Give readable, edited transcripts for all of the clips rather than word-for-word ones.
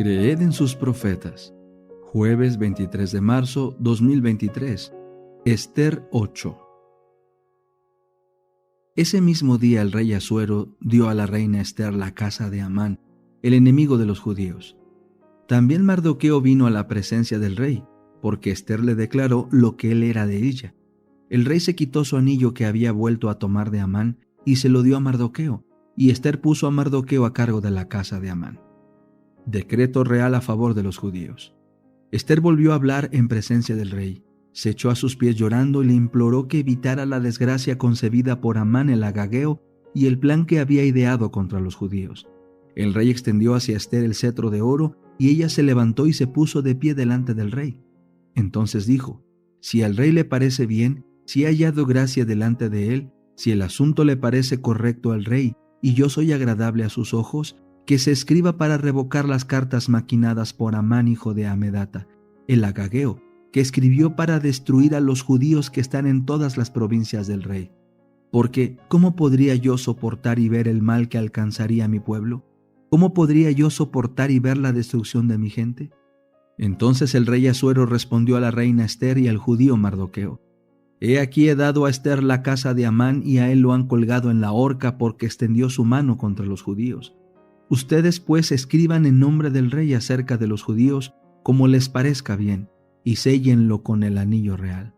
Creed en sus profetas. Jueves 23 de marzo 2023. Ester 8. Ese mismo día el rey Asuero dio a la reina Ester la casa de Amán, el enemigo de los judíos. También Mardoqueo vino a la presencia del rey, porque Ester le declaró lo que él era de ella. El rey se quitó su anillo que había vuelto a tomar de Amán y se lo dio a Mardoqueo, y Ester puso a Mardoqueo a cargo de la casa de Amán. Decreto real a favor de los judíos. Ester volvió a hablar en presencia del rey. Se echó a sus pies llorando y le imploró que evitara la desgracia concebida por Amán el agageo y el plan que había ideado contra los judíos. El rey extendió hacia Ester el cetro de oro y ella se levantó y se puso de pie delante del rey. Entonces dijo: si al rey le parece bien, si he hallado gracia delante de él, si el asunto le parece correcto al rey y yo soy agradable a sus ojos, que se escriba para revocar las cartas maquinadas por Amán hijo de Amedata, el agageo, que escribió para destruir a los judíos que están en todas las provincias del rey. Porque, ¿cómo podría yo soportar y ver el mal que alcanzaría a mi pueblo? ¿Cómo podría yo soportar y ver la destrucción de mi gente? Entonces el rey Asuero respondió a la reina Ester y al judío Mardoqueo: He aquí he dado a Ester la casa de Amán y a él lo han colgado en la horca porque extendió su mano contra los judíos. Ustedes pues escriban en nombre del rey acerca de los judíos como les parezca bien, y séllenlo con el anillo real.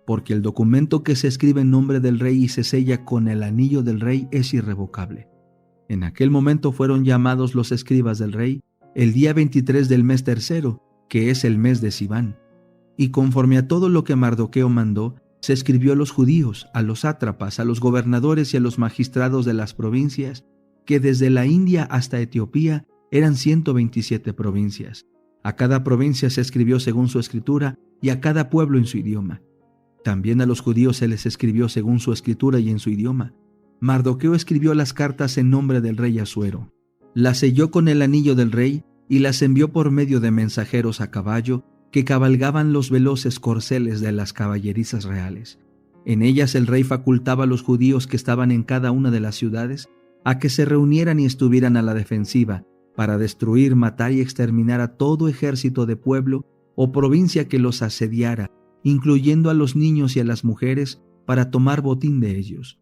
Porque el documento que se escribe en nombre del rey y se sella con el anillo del rey es irrevocable. En aquel momento fueron llamados los escribas del rey el día 23 del mes tercero, que es el mes de Siván. Y conforme a todo lo que Mardoqueo mandó, se escribió a los judíos, a los sátrapas, a los gobernadores y a los magistrados de las provincias, que desde la India hasta Etiopía eran 127 provincias. A cada provincia se escribió según su escritura y a cada pueblo en su idioma. También a los judíos se les escribió según su escritura y en su idioma. Mardoqueo escribió las cartas en nombre del rey Asuero. Las selló con el anillo del rey y las envió por medio de mensajeros a caballo que cabalgaban los veloces corceles de las caballerizas reales. En ellas el rey facultaba a los judíos que estaban en cada una de las ciudades a que se reunieran y estuvieran a la defensiva para destruir, matar y exterminar a todo ejército de pueblo o provincia que los asediara, incluyendo a los niños y a las mujeres, para tomar botín de ellos.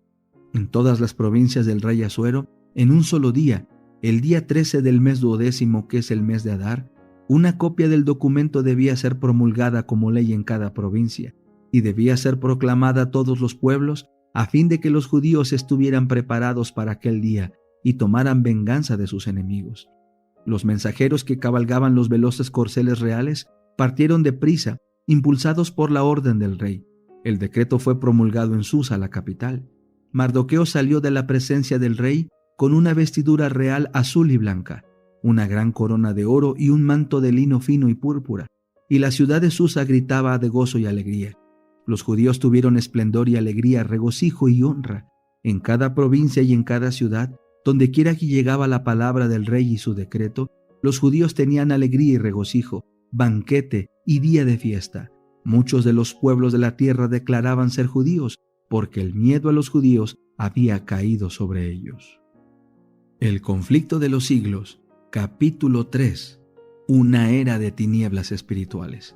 En todas las provincias del rey Asuero, en un solo día, el día 13 del mes 12º, que es el mes de Adar, una copia del documento debía ser promulgada como ley en cada provincia, y debía ser proclamada a todos los pueblos, a fin de que los judíos estuvieran preparados para aquel día y tomaran venganza de sus enemigos. Los mensajeros que cabalgaban los veloces corceles reales partieron deprisa, impulsados por la orden del rey. El decreto fue promulgado en Susa, la capital. Mardoqueo salió de la presencia del rey con una vestidura real azul y blanca, una gran corona de oro y un manto de lino fino y púrpura, y la ciudad de Susa gritaba de gozo y alegría. Los judíos tuvieron esplendor y alegría, regocijo y honra. En cada provincia y en cada ciudad, donde quiera que llegaba la palabra del rey y su decreto, los judíos tenían alegría y regocijo, banquete y día de fiesta. Muchos de los pueblos de la tierra declaraban ser judíos, porque el miedo a los judíos había caído sobre ellos. El conflicto de los siglos, capítulo 3. Una era de tinieblas espirituales.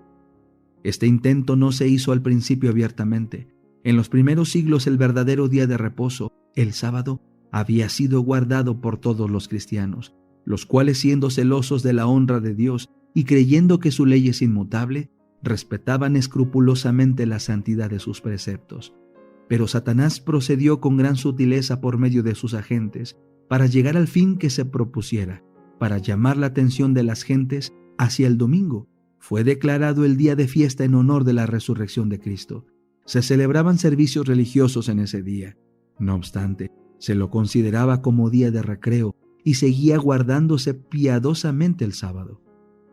Este intento no se hizo al principio abiertamente. En los primeros siglos el verdadero día de reposo, el sábado, había sido guardado por todos los cristianos, los cuales, siendo celosos de la honra de Dios y creyendo que su ley es inmutable, respetaban escrupulosamente la santidad de sus preceptos. Pero Satanás procedió con gran sutileza por medio de sus agentes para llegar al fin que se propusiera, para llamar la atención de las gentes hacia el domingo. Fue declarado el día de fiesta en honor de la resurrección de Cristo. Se celebraban servicios religiosos en ese día. No obstante, se lo consideraba como día de recreo y seguía guardándose piadosamente el sábado.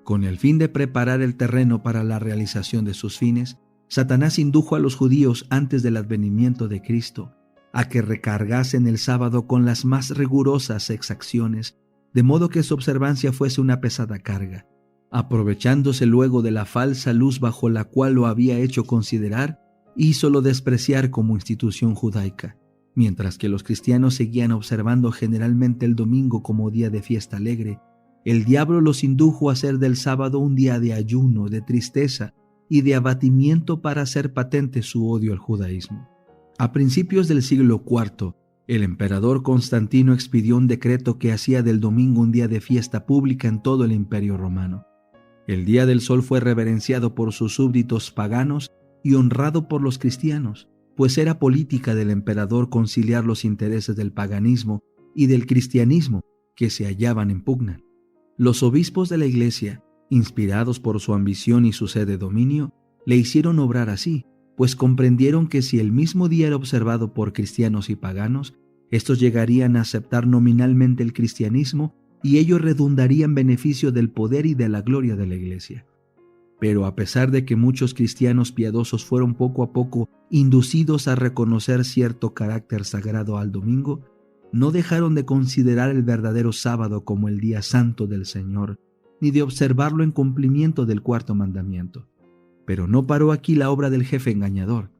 Con el fin de preparar el terreno para la realización de sus fines, Satanás indujo a los judíos antes del advenimiento de Cristo a que recargasen el sábado con las más rigurosas exacciones, de modo que su observancia fuese una pesada carga. Aprovechándose luego de la falsa luz bajo la cual lo había hecho considerar, hízolo despreciar como institución judaica. Mientras que los cristianos seguían observando generalmente el domingo como día de fiesta alegre, el diablo los indujo a hacer del sábado un día de ayuno, de tristeza y de abatimiento para hacer patente su odio al judaísmo. A principios del siglo IV, el emperador Constantino expidió un decreto que hacía del domingo un día de fiesta pública en todo el Imperio Romano. El Día del Sol fue reverenciado por sus súbditos paganos y honrado por los cristianos, pues era política del emperador conciliar los intereses del paganismo y del cristianismo que se hallaban en pugna. Los obispos de la Iglesia, inspirados por su ambición y su sed de dominio, le hicieron obrar así, pues comprendieron que si el mismo día era observado por cristianos y paganos, estos llegarían a aceptar nominalmente el cristianismo y ello redundaría en beneficio del poder y de la gloria de la Iglesia. Pero a pesar de que muchos cristianos piadosos fueron poco a poco inducidos a reconocer cierto carácter sagrado al domingo, no dejaron de considerar el verdadero sábado como el día santo del Señor, ni de observarlo en cumplimiento del cuarto mandamiento. Pero no paró aquí la obra del jefe engañador.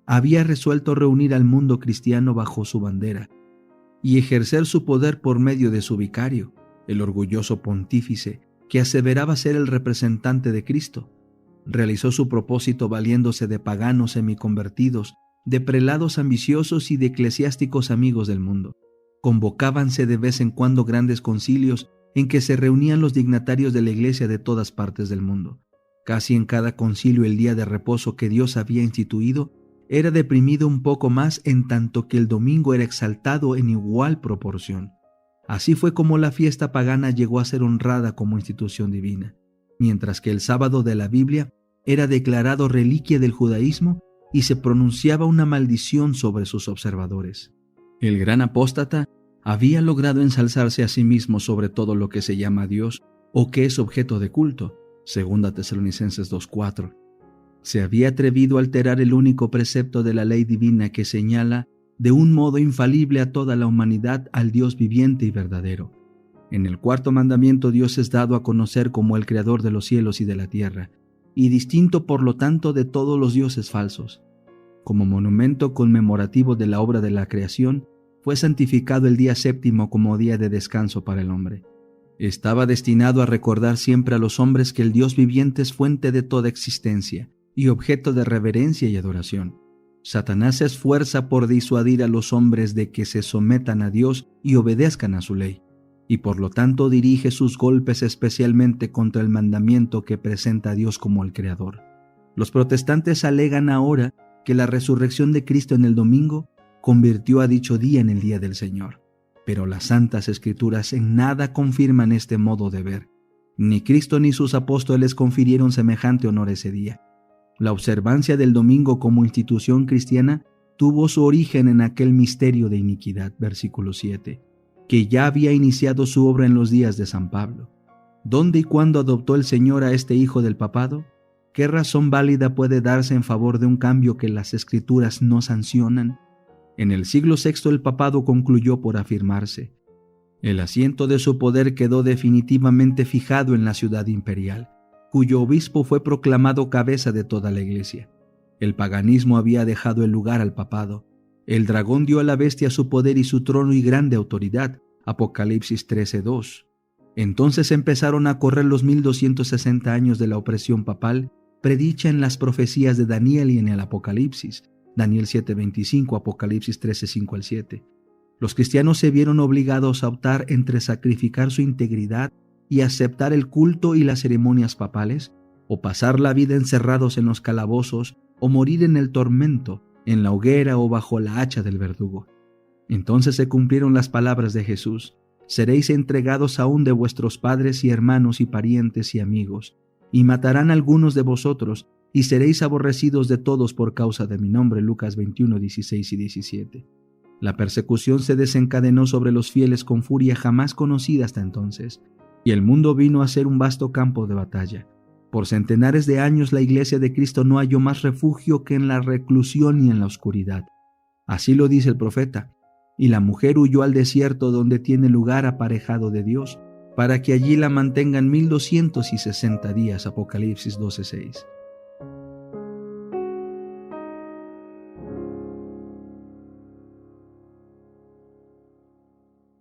Había resuelto reunir al mundo cristiano bajo su bandera y ejercer su poder por medio de su vicario, el orgulloso pontífice que aseveraba ser el representante de Cristo. Realizó su propósito valiéndose de paganos semiconvertidos, de prelados ambiciosos y de eclesiásticos amigos del mundo. Convocábanse de vez en cuando grandes concilios en que se reunían los dignatarios de la Iglesia de todas partes del mundo. Casi en cada concilio el día de reposo que Dios había instituido era deprimido un poco más, en tanto que el domingo era exaltado en igual proporción. Así fue como la fiesta pagana llegó a ser honrada como institución divina, mientras que el sábado de la Biblia era declarado reliquia del judaísmo y se pronunciaba una maldición sobre sus observadores. El gran apóstata había logrado ensalzarse a sí mismo sobre todo lo que se llama Dios o que es objeto de culto, 2 Tesalonicenses 2:4. Se había atrevido a alterar el único precepto de la ley divina que señala de un modo infalible a toda la humanidad al Dios viviente y verdadero. En el cuarto mandamiento Dios es dado a conocer como el creador de los cielos y de la tierra, y distinto por lo tanto de todos los dioses falsos. Como monumento conmemorativo de la obra de la creación, fue santificado el día séptimo como día de descanso para el hombre. Estaba destinado a recordar siempre a los hombres que el Dios viviente es fuente de toda existencia y objeto de reverencia y adoración. Satanás se esfuerza por disuadir a los hombres de que se sometan a Dios y obedezcan a su ley, y por lo tanto dirige sus golpes especialmente contra el mandamiento que presenta a Dios como el Creador. Los protestantes alegan ahora que la resurrección de Cristo en el domingo convirtió a dicho día en el día del Señor, pero las Santas Escrituras en nada confirman este modo de ver. Ni Cristo ni sus apóstoles confirieron semejante honor ese día. La observancia del domingo como institución cristiana tuvo su origen en aquel misterio de iniquidad, versículo 7, que ya había iniciado su obra en los días de San Pablo. ¿Dónde y cuándo adoptó el Señor a este hijo del papado? ¿Qué razón válida puede darse en favor de un cambio que las Escrituras no sancionan? En el siglo VI el papado concluyó por afirmarse. El asiento de su poder quedó definitivamente fijado en la ciudad imperial, cuyo obispo fue proclamado cabeza de toda la Iglesia. El paganismo había dejado el lugar al papado. El dragón dio a la bestia su poder y su trono y grande autoridad. Apocalipsis 13:2. Entonces empezaron a correr los 1260 años de la opresión papal, predicha en las profecías de Daniel y en el Apocalipsis. Daniel 7:25, Apocalipsis 13:5-7. Los cristianos se vieron obligados a optar entre sacrificar su integridad y aceptar el culto y las ceremonias papales, o pasar la vida encerrados en los calabozos, o morir en el tormento, en la hoguera o bajo la hacha del verdugo. Entonces se cumplieron las palabras de Jesús: seréis entregados aún de vuestros padres y hermanos y parientes y amigos, y matarán a algunos de vosotros, y seréis aborrecidos de todos por causa de mi nombre. Lucas 21:16 y 17. La persecución se desencadenó sobre los fieles con furia jamás conocida hasta entonces, y el mundo vino a ser un vasto campo de batalla. Por centenares de años la Iglesia de Cristo no halló más refugio que en la reclusión y en la oscuridad. Así lo dice el profeta: y la mujer huyó al desierto donde tiene lugar aparejado de Dios, para que allí la mantengan 1260 días. Apocalipsis 12:6.